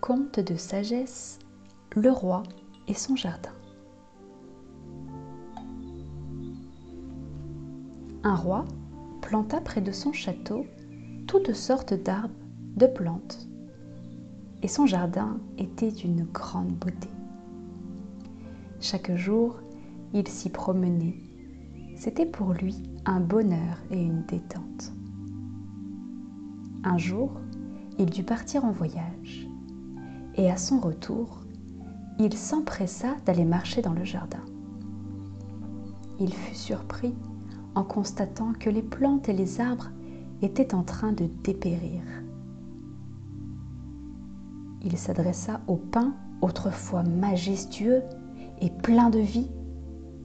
Conte de sagesse, le roi et son jardin. Un roi planta près de son château toutes sortes d'arbres, de plantes, et son jardin était d'une grande beauté. Chaque jour, il s'y promenait. C'était pour lui un bonheur et une détente. Un jour, il dut partir en voyage, et à son retour, il s'empressa d'aller marcher dans le jardin. Il fut surpris en constatant que les plantes et les arbres étaient en train de dépérir. Il s'adressa au pin, autrefois majestueux et plein de vie,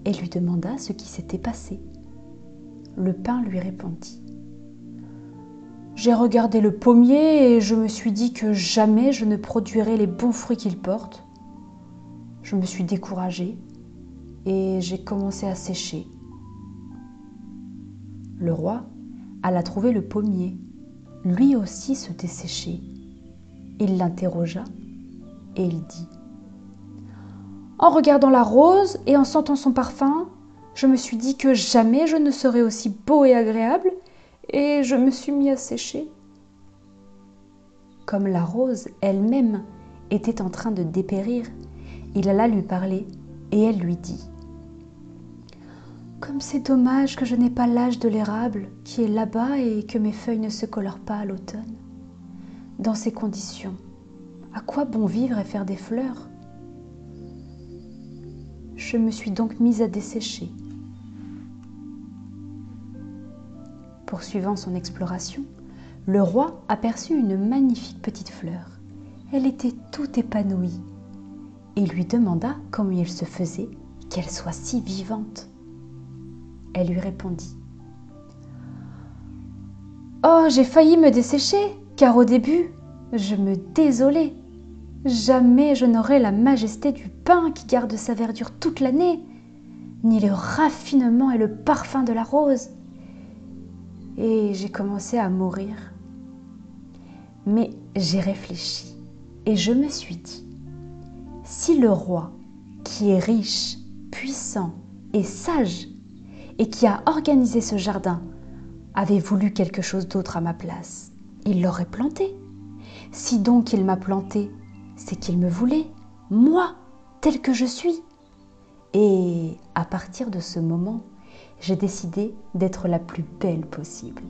et lui demanda ce qui s'était passé. Le pin lui répondit: « J'ai regardé le pommier et je me suis dit que jamais je ne produirais les bons fruits qu'il porte. Je me suis découragée et j'ai commencé à sécher. » Le roi alla trouver le pommier, lui aussi se desséchait. Il l'interrogea et il dit: « En regardant la rose et en sentant son parfum, je me suis dit que jamais je ne serais aussi beau et agréable, et je me suis mis à sécher. » Comme la rose elle-même était en train de dépérir, il alla lui parler et elle lui dit: « Comme c'est dommage que je n'ai pas l'âge de l'érable qui est là-bas et que mes feuilles ne se colorent pas à l'automne. Dans ces conditions, à quoi bon vivre et faire des fleurs ? Je me suis donc mise à dessécher. » Poursuivant son exploration, le roi aperçut une magnifique petite fleur. Elle était toute épanouie et lui demanda comment il se faisait qu'elle soit si vivante. Elle lui répondit: « Oh, j'ai failli me dessécher, car au début, je me désolais. Jamais je n'aurai la majesté du pin qui garde sa verdure toute l'année, ni le raffinement et le parfum de la rose. Et j'ai commencé à mourir. Mais j'ai réfléchi et je me suis dit, si le roi, qui est riche, puissant et sage, et qui a organisé ce jardin, avait voulu quelque chose d'autre à ma place, il l'aurait planté. Si donc il m'a planté, c'est qu'il me voulait, moi, tel que je suis. Et à partir de ce moment, j'ai décidé d'être la plus belle possible. »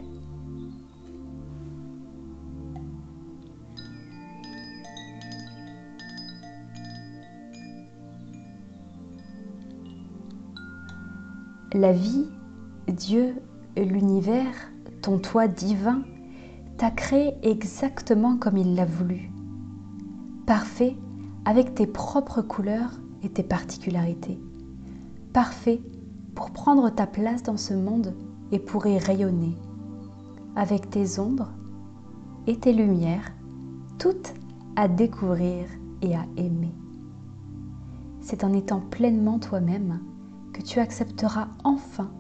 La vie, Dieu, l'univers, ton toi divin, t'a créé exactement comme il l'a voulu. Parfait avec tes propres couleurs et tes particularités. Parfait pour prendre ta place dans ce monde et pour y rayonner. Avec tes ombres et tes lumières, toutes à découvrir et à aimer. C'est en étant pleinement toi-même que tu accepteras enfin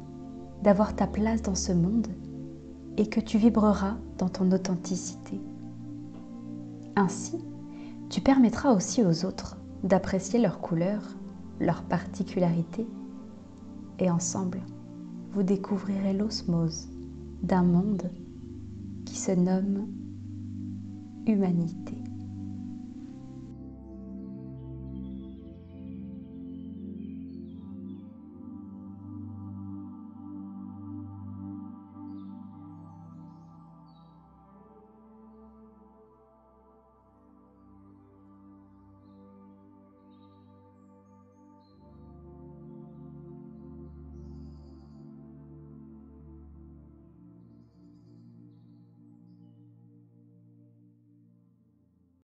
d'avoir ta place dans ce monde et que tu vibreras dans ton authenticité. Ainsi, tu permettras aussi aux autres d'apprécier leurs couleurs, leurs particularités, et ensemble, vous découvrirez l'osmose d'un monde qui se nomme humanité.